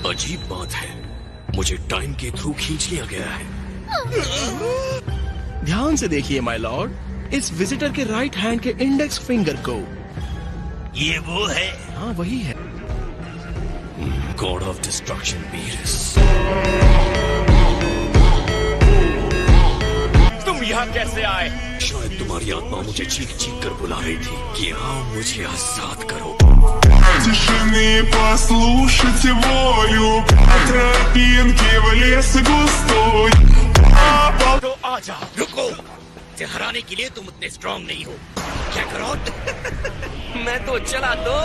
अजीब बात है, मुझे टाइम के थ्रू खींच लिया गया है। ध्यान से देखिए माय लॉर्ड, इस विजिटर के राइट हैंड के इंडेक्स फिंगर को। ये वो है? हाँ वही है। God of destruction Beerus. तुम यहाँ कैसे आए? शायद तुम्हारी आत्मा मुझे चीख चीख कर बुला रही थी कि आओ मुझे आजाद करो। Тишины послушайте волю, по тропинке в лес густой. तो आजा। रुको, मुझे हराने के लिए तुम उतने स्ट्रांग नहीं हो। क्या करो? मैं तो चला दो।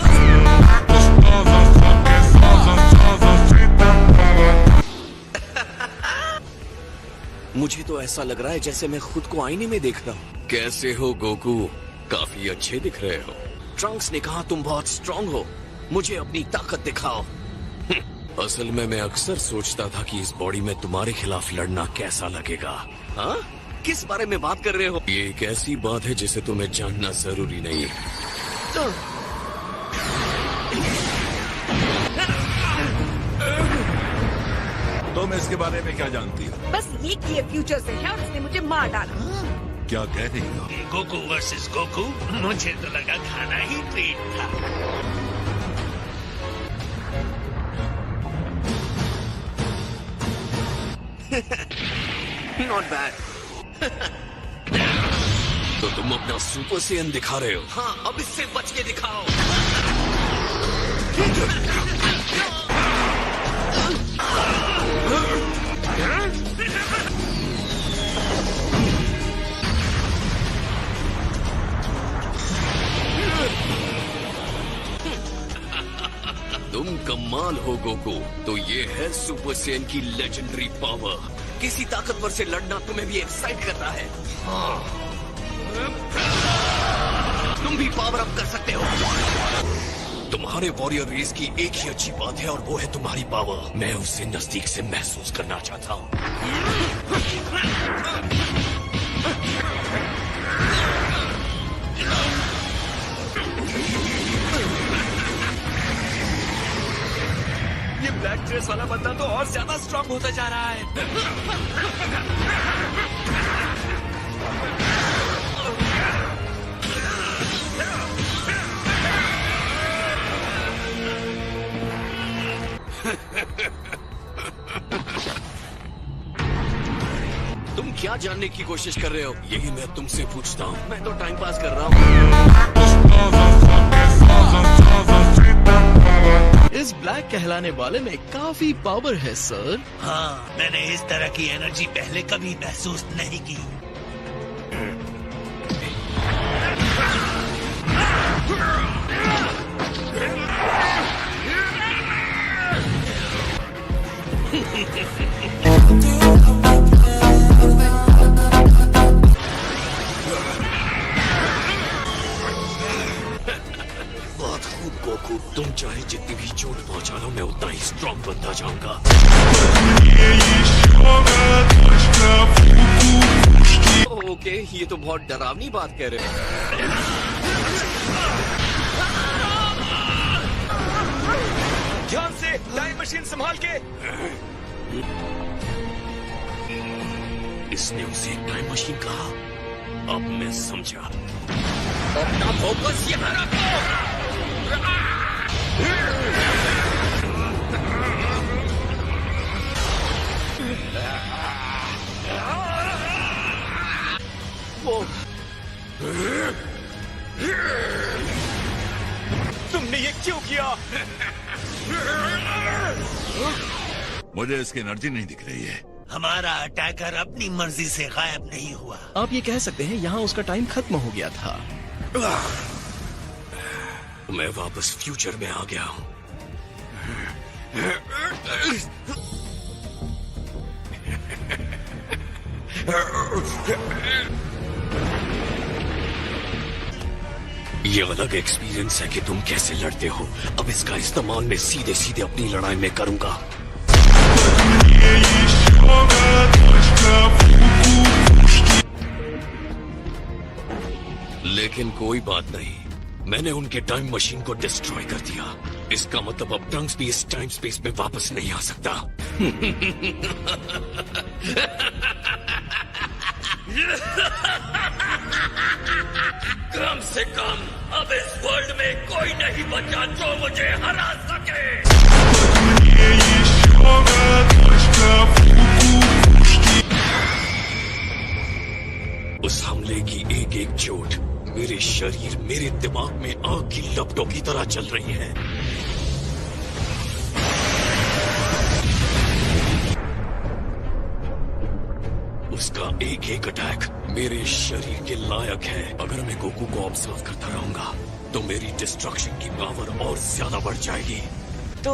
मुझे तो ऐसा लग रहा है जैसे मैं खुद को आईने में देख रहा हूँ। कैसे हो गोकू? काफी अच्छे दिख रहे हो। ट्रंक्स ने कहा तुम बहुत स्ट्रांग हो, मुझे अपनी ताकत दिखाओ। असल में मैं अक्सर सोचता था कि इस बॉडी में तुम्हारे खिलाफ लड़ना कैसा लगेगा। हाँ? किस बारे में बात कर रहे हो? ये एक ऐसी बात है जिसे तुम्हें जानना जरूरी नहीं। तुम इसके बारे में क्या जानती हो? बस ये कि ये फ्यूचर से है और उसने मुझे मार डाला। क्या कह रही हो? गोकू वर्सेस गोकू, मुझे तो लगा खाना ही ट्रीट था। Not bad. तो तुम अपना सुपर सेयन दिखा रहे हो? हाँ, अब इससे बच के दिखाओ। तुम कमाल हो गोकू। तो ये है सुपर सेयन की लेजेंडरी पावर। किसी ताकतवर से लड़ना तुम्हें भी एक्साइट करता है। तुम भी पावर अप कर सकते हो। तुम्हारे वॉरियर रेस की एक ही अच्छी बात है और वो है तुम्हारी पावर। मैं उसे नजदीक से महसूस करना चाहता हूँ। ये ब्लैक ड्रेस वाला बंदा तो और ज्यादा स्ट्रांग होता जा रहा है। तुम क्या जानने की कोशिश कर रहे हो? यही मैं तुमसे पूछता हूँ। मैं तो टाइम पास कर रहा हूँ। इस ब्लैक कहलाने वाले में काफी पावर है सर। हाँ, मैंने इस तरह की एनर्जी पहले कभी महसूस नहीं की। बहुत खूब गोकू, तुम चाहे जितनी भी चोट पहुंचा लो, मैं उतना ही स्ट्रांग बनता जाऊंगा। ओके, ये तो बहुत डरावनी बात कह रहे हो। ध्यान से, टाइम मशीन संभाल के। इसने उसे टाइम मशीन कहा। अब मैं समझा। अपना फोकस यहाँ रखो। तुमने ये क्यों किया? मुझे इसकी एनर्जी नहीं दिख रही है। हमारा अटैकर अपनी मर्जी से गायब नहीं हुआ। आप ये कह सकते हैं यहाँ उसका टाइम खत्म हो गया था। मैं वापस फ्यूचर में आ गया हूँ। ये अलग एक्सपीरियंस है कि तुम कैसे लड़ते हो। अब इसका इस्तेमाल मैं सीधे सीधे अपनी लड़ाई में करूंगा। लेकिन कोई बात नहीं, मैंने उनके टाइम मशीन को डिस्ट्रॉय कर दिया। इसका मतलब अब ट्रंक्स भी इस टाइम स्पेस में वापस नहीं आ सकता। कम से कम अब इस वर्ल्ड में कोई नहीं बचा जो मुझे हरा सके। Мне еще годочка в кукушке. उस हमले की एक एक चोट मेरे शरीर, मेरे दिमाग में आग की लपटों की तरह चल रही है। उसका एक एक अटैक मेरे शरीर के लायक है। अगर मैं गोकू को ऑब्जर्व करता रहूंगा तो मेरी डिस्ट्रक्शन की पावर और ज्यादा बढ़ जाएगी। तो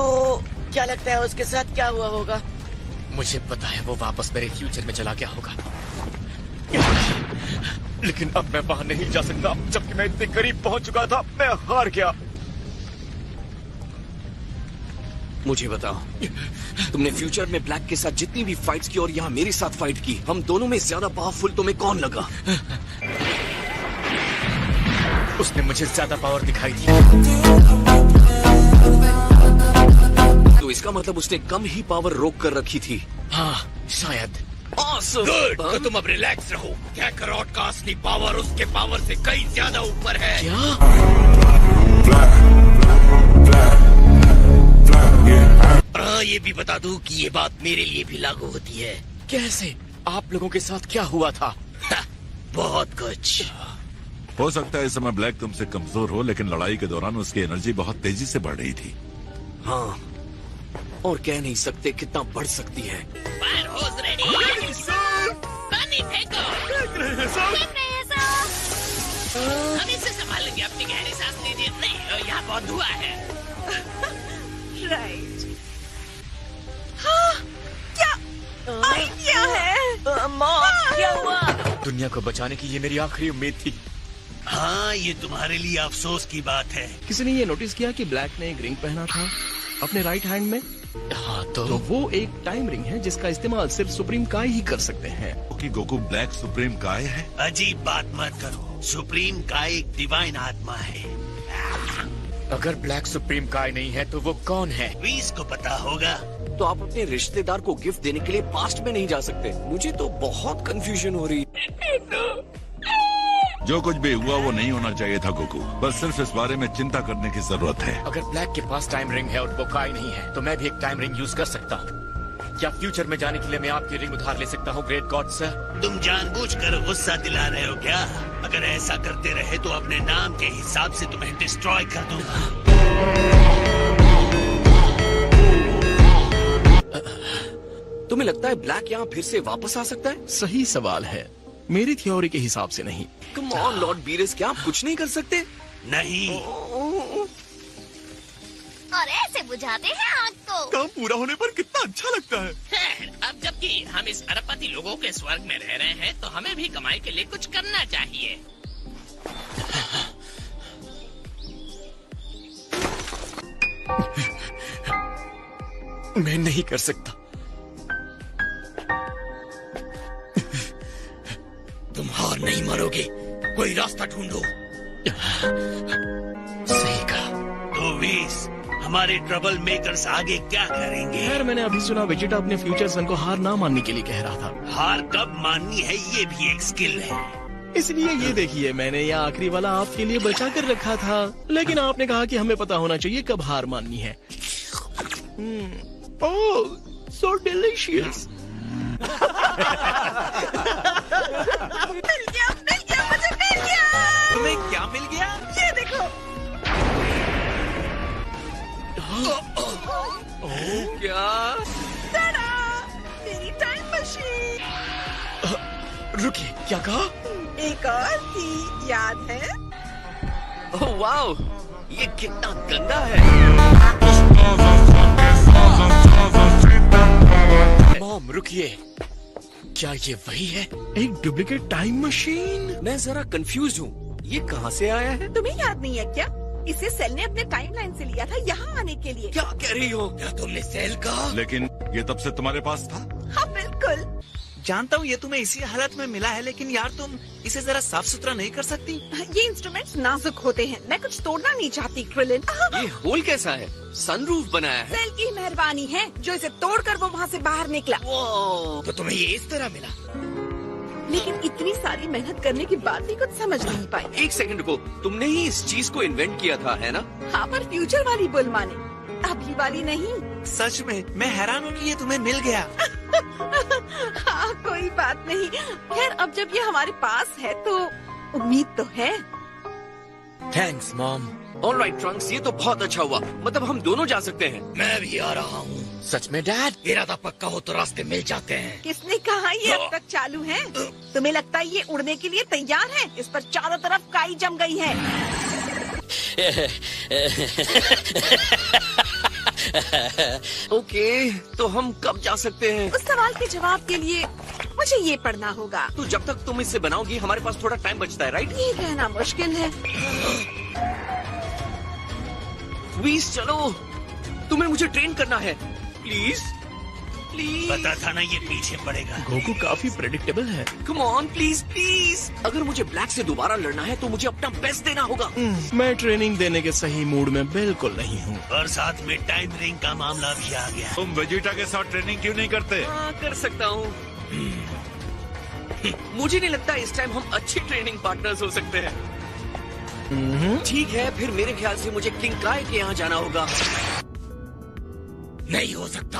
क्या लगता है उसके साथ क्या हुआ होगा? मुझे पता है वो वापस मेरे फ्यूचर में चला गया होगा, लेकिन अब मैं वहां नहीं जा सकता। जबकि मैं इतने करीब पहुंच चुका था, मैं हार गया। मुझे बताओ, तुमने फ्यूचर में ब्लैक के साथ जितनी भी फाइट्स की और यहाँ मेरे साथ फाइट की, हम दोनों में ज्यादा पावरफुल तुम्हें कौन लगा? उसने मुझे ज्यादा पावर दिखाई दी। तो इसका मतलब उसने कम ही पावर रोक कर रखी थी। हाँ, शायद। Awesome! गुड, तो तुम अब रिलैक्स रहो। कैकरॉट का असली पावर उसके पावर से कई ज्यादा ऊपर है। Fly, ये भी बता दूं कि ये बात मेरे लिए भी लागू होती है। कैसे? आप लोगों के साथ क्या हुआ था? बहुत कुछ। हो सकता है इस समय ब्लैक तुमसे कमजोर हो, लेकिन लड़ाई के दौरान उसकी एनर्जी बहुत तेजी से बढ़ रही थी। हाँ, और कह नहीं सकते कितना बढ़ सकती है। Fire hose ready. पानी फेंको। हम इसे संभाल लेंगे। अपनी गहरी सांस लीजिए। नहीं, यहाँ बहुत धुआं है। राइट। हाँ, क्या आइडिया है? क्या हुआ? दुनिया को बचाने की ये मेरी आखिरी उम्मीद थी। हाँ, ये तुम्हारे लिए अफसोस की बात है। किसी ने ये नोटिस किया कि ब्लैक ने एक रिंग पहना था अपने राइट हैंड में? हाँ, तो वो एक टाइम रिंग है जिसका इस्तेमाल सिर्फ सुप्रीम काय ही कर सकते हैं। क्योंकि गोकू ब्लैक सुप्रीम काय है। अजीब बात मत करो। सुप्रीम का एक डिवाइन आत्मा है। अगर ब्लैक सुप्रीम काय नहीं है तो वो कौन है? वीस को पता होगा। तो आप अपने रिश्तेदार को गिफ्ट देने के लिए पास्ट में नहीं जा सकते। मुझे तो बहुत कंफ्यूजन हो रही है। जो कुछ भी हुआ वो नहीं होना चाहिए था गोकू। बस सिर्फ इस बारे में चिंता करने की जरूरत है। अगर ब्लैक के पास टाइम रिंग है और वो काय नहीं है, तो मैं भी एक टाइम रिंग यूज कर सकता हूँ। क्या फ्यूचर में जाने के लिए मैं आपकी रिंग उधार ले सकता हूँ, ग्रेट गॉड सर? तुम जानबूझकर गुस्सा दिला रहे हो क्या? अगर ऐसा करते रहे तो अपने नाम के हिसाब से तुम्हें डिस्ट्रॉय कर दूंगा। तुम्हें लगता है ब्लैक यहाँ फिर से वापस आ सकता है? सही सवाल है, मेरी थ्योरी के हिसाब से नहीं। कम ऑन लॉर्ड बीरस, क्या आप कुछ नहीं कर सकते? नहीं। और ऐसे बुझाते हैं आग को। काम पूरा होने पर कितना अच्छा लगता है। अब जबकि हम इस अरबपति लोगों के स्वर्ग में रह रहे हैं, तो हमें भी कमाई के लिए कुछ करना चाहिए। मैं नहीं कर सकता। तुम हार नहीं मारोगे। कोई रास्ता ढूंढो। सही कहा। तो वीस, हमारे ट्रबल मेकर्स आगे क्या करेंगे? खैर, मैंने अभी सुना वेजिटा अपने फ्यूचर सन को हार ना मानने के लिए कह रहा था। हार कब माननी है ये भी एक स्किल है। इसलिए ये देखिए, मैंने यह आखिरी वाला आपके लिए बचा कर रखा था, लेकिन आपने कहा कि हमें पता होना चाहिए कब हार माननी है। ओह, सो डिलीशियस। मिल गया, मुझे मिल गया। तुम्हें क्या मिल गया? ये देखो। क्या? tada! मेरी टाइम मशीन। रुकिए, क्या कहा? एक और थी, याद है? ओह वाओ, ये कितना गंदा है। मॉम, रुकिए, क्या ये वही है? एक डुप्लीकेट टाइम मशीन? मैं जरा कंफ्यूज हूँ, ये कहाँ से आया है? तुम्हें याद नहीं है क्या? इसे सेल ने अपने टाइमलाइन से लिया था यहाँ आने के लिए। क्या कह रही हो? क्या तुमने सेल कहा? लेकिन ये तब से तुम्हारे पास था। हाँ बिल्कुल। जानता हूँ ये तुम्हें इसी हालत में मिला है, लेकिन यार तुम इसे जरा साफ सुथरा नहीं कर सकती? ये इंस्ट्रूमेंट्स नाजुक होते हैं, मैं कुछ तोड़ना नहीं चाहती क्रिलिन। ये होल कैसा है? सनरूफ बनाया है। सेल की मेहरबानी है जो इसे तोड़कर वो वहाँ से बाहर निकला। तो तुम्हें ये इस तरह मिला? लेकिन इतनी सारी मेहनत करने के बाद भी कुछ समझ नहीं पाई। एक सेकंड को, तुमने ही इस चीज को इन्वेंट किया था, है ना? हाँ, पर फ्यूचर वाली बुल माने, अभी वाली नहीं। सच में मैं हैरान हूँ कि ये तुम्हें मिल गया। हाँ, कोई बात नहीं। खैर, अब जब ये हमारे पास है तो उम्मीद तो है। Thanks mom. ऑलराइट ट्रंक्स, ये तो बहुत अच्छा हुआ। मतलब हम दोनों जा सकते हैं। मैं भी आ रहा हूँ। सच में डैड? इरादा पक्का हो तो रास्ते मिल जाते हैं। किसने कहा ये अब तक चालू है? तुम्हें लगता है ये उड़ने के लिए तैयार है? इस पर चारों तरफ काई जम गई है। ओके, तो हम कब जा सकते हैं? उस सवाल के जवाब के लिए मुझे ये पढ़ना होगा। तो जब तक तुम इससे बनाओगी हमारे पास थोड़ा टाइम बचता है, राइट? ये कहना मुश्किल है। प्लीज चलो, तुम्हें मुझे ट्रेन करना है। Please please. पता था ना ये पीछे पड़ेगा। गोकू काफी प्रेडिक्टेबल है। Come on please please. अगर मुझे ब्लैक से दोबारा लड़ना है तो मुझे अपना बेस्ट देना होगा। मैं ट्रेनिंग देने के सही मूड में बिल्कुल नहीं हूँ। और साथ में टाइम रिंग का मामला भी आ गया। तुम वेजिटा के साथ ट्रेनिंग क्यों नहीं करते? हाँ, कर सकता हूँ। मुझे नहीं लगता इस टाइम हम अच्छे ट्रेनिंग पार्टनर्स हो सकते हैं। ठीक है, फिर मेरे ख्याल से मुझे किंग काय के यहाँ जाना होगा। नहीं हो सकता।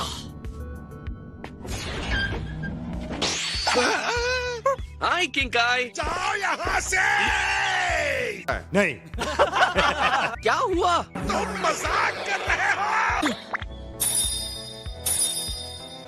हाय किंग काय। जाओ यहाँ से। नहीं। क्या हुआ? तुम मजाक कर रहे हो?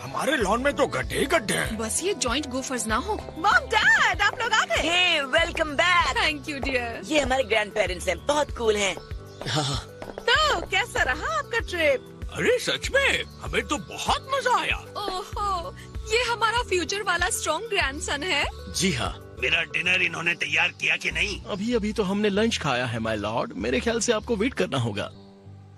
हमारे लॉन में तो गड्ढे ही गड्ढे हैं। बस ये जॉइंट गोफर्स ना हो। मॉम डैड, आप लोग आ गए। Hey, welcome back. Thank you dear. ये हमारे ग्रैंड पेरेंट्स हैं, बहुत कूल हैं। तो कैसा रहा आपका ट्रिप? अरे सच में हमें तो बहुत मजा आया। ओहो, ये हमारा फ्यूचर वाला स्ट्रॉन्ग ग्रैंडसन है। जी हाँ। मेरा डिनर इन्होंने तैयार किया कि नहीं? अभी अभी तो हमने लंच खाया है माय लॉर्ड। मेरे ख्याल से आपको वेट करना होगा।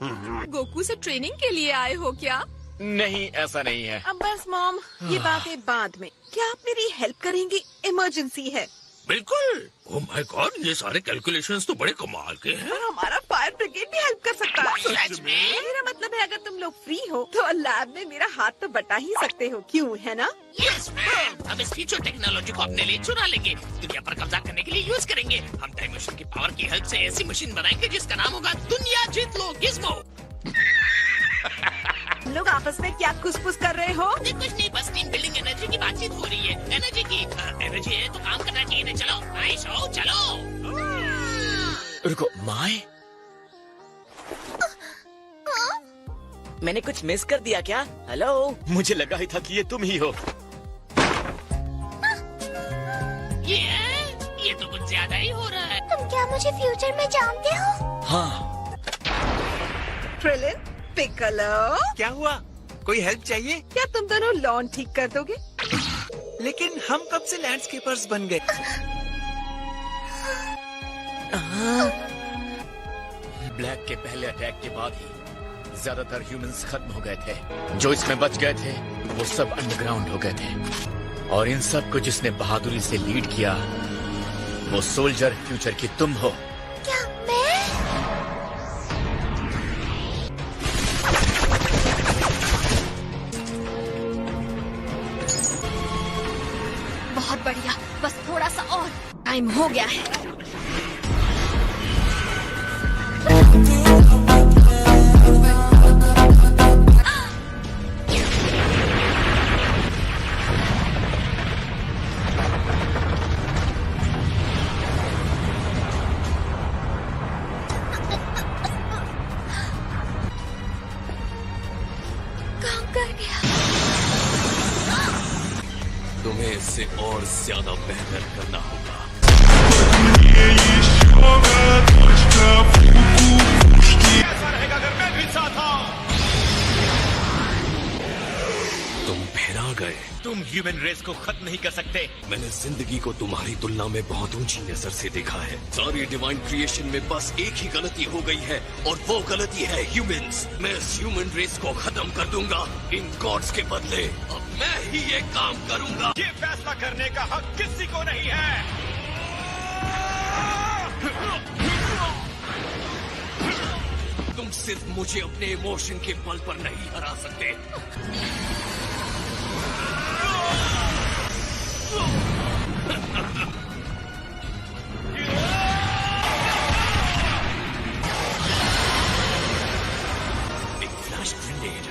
गोकू से ट्रेनिंग के लिए आए हो क्या? नहीं, ऐसा नहीं है। अब बस मॉम, ये बातें बाद में। क्या आप मेरी हेल्प करेंगी? इमरजेंसी है। बिल्कुल। ओह माय गॉड, ये सारे कैलकुलेशंस तो बड़े कमाल के हैं। और हमारा फायर ब्रिगेड भी हेल्प कर सकता है। सच में? मेरा मतलब है अगर तुम लोग फ्री हो तो लैब में मेरा हाथ तो बटा ही सकते हो, क्यों, है ना? यस मैम, हम इस फ्यूचर टेक्नोलॉजी को अपने लिए चुरा लेंगे, दुनिया पर कब्जा करने के लिए यूज करेंगे। हम टाइम मशीन की पावर की हेल्प से ऐसी मशीन बनाएंगे जिसका नाम होगा दुनिया जीत लो गिज़्मो। तुम लोग आपस में क्या खुसफुस कर रहे हो? कुछ नहीं, बस टीम बिल्डिंग एनर्जी की बातचीत हो रही है। एनर्जी की एनर्जी है तो काम करना चाहिए ना। चलो नाइस हो, चलो। रुको, माय। मैंने कुछ मिस कर दिया क्या? हेलो। मुझे लगा ही था कि ये तुम ही हो। ये तो कुछ ज्यादा ही हो रहा है। तुम क्या मुझे फ्यूचर में जानते हो? हाँ। ट्रिलिन, पिकलो, क्या हुआ? कोई हेल्प चाहिए? क्या तुम दोनों लॉन ठीक कर दोगे? लेकिन हम कब से लैंडस्केपर्स बन गए? ब्लैक के पहले अटैक के बाद ही ज्यादातर ह्यूमंस खत्म हो गए थे। जो इसमें बच गए थे वो सब अंडरग्राउंड हो गए थे। और इन सब को जिसने बहादुरी से लीड किया वो सोल्जर फ्यूचर की तुम हो। क्या मैं? बहुत बढ़िया, बस थोड़ा सा और टाइम हो गया है। तुम्हें इससे और ज्यादा बेहतर करना होगा। ऐसा रहेगा अगर मैं भी साथ आऊं। तुम फिर आ गए। तुम ह्यूमन रेस को खत्म नहीं कर सकते। मैंने जिंदगी को तुम्हारी तुलना में बहुत ऊंची नजर से देखा है। सारी डिवाइन क्रिएशन में बस एक ही गलती हो गई है और वो गलती है ह्यूमंस। मैं इस ह्यूमन रेस को खत्म कर दूंगा इन गॉड्स के बदले। अब मैं ही ये काम करूंगा। ये फैसला करने का हक किसी को नहीं है। तुम सिर्फ मुझे अपने इमोशन के बल पर नहीं हरा सकते। एक फ्लैश ग्रेनेड।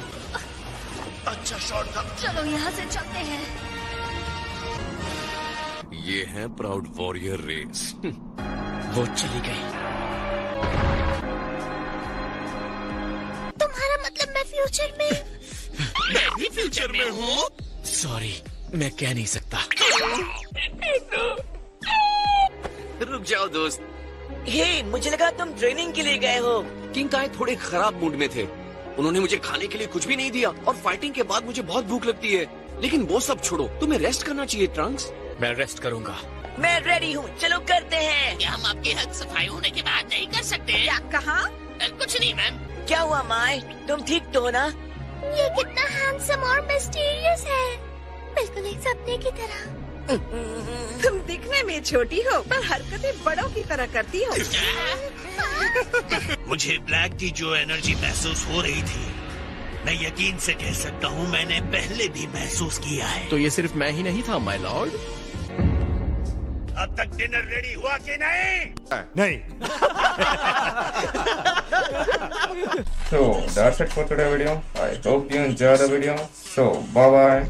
अच्छा शॉट था। चलो यहाँ से चलते हैं। ये है प्राउड वॉरियर रेस। वो चली गई। तुम्हारा मतलब मैं फ्यूचर में मैं भी फ्यूचर में हूँ। सॉरी, मैं कह नहीं सकता। रुक जाओ दोस्त। हे, मुझे लगा तुम ट्रेनिंग के लिए गए हो। किंग काय थोड़े खराब मूड में थे। उन्होंने मुझे खाने के लिए कुछ भी नहीं दिया और फाइटिंग के बाद मुझे बहुत भूख लगती है। लेकिन वो सब छोड़ो, तुम्हें रेस्ट करना चाहिए ट्रंक्स। मैं रेस्ट करूंगा। मैं रेडी हूँ, चलो करते हैं। क्या हम आपकी हेल्थ सफाई होने के बाद नहीं कर सकते? क्या कहा? कुछ नहीं मैम। क्या हुआ माय, तुम ठीक तो हो ना? ये कितना हैंडसम और मिस्टीरियस है, बिल्कुल एक सपने की तरह। तुम दिखने में छोटी हो पर हरकतें बड़ों की तरह करती हो। मुझे ब्लैक की जो एनर्जी महसूस हो रही थी, मैं यकीन से कह सकता हूँ मैंने पहले भी महसूस किया है। तो ये सिर्फ मैं ही नहीं था माय लॉर्ड। अब तक डिनर रेडी हुआ कि नहीं? नहीं। So that's it for today's video. I hope you enjoyed the video. So bye bye.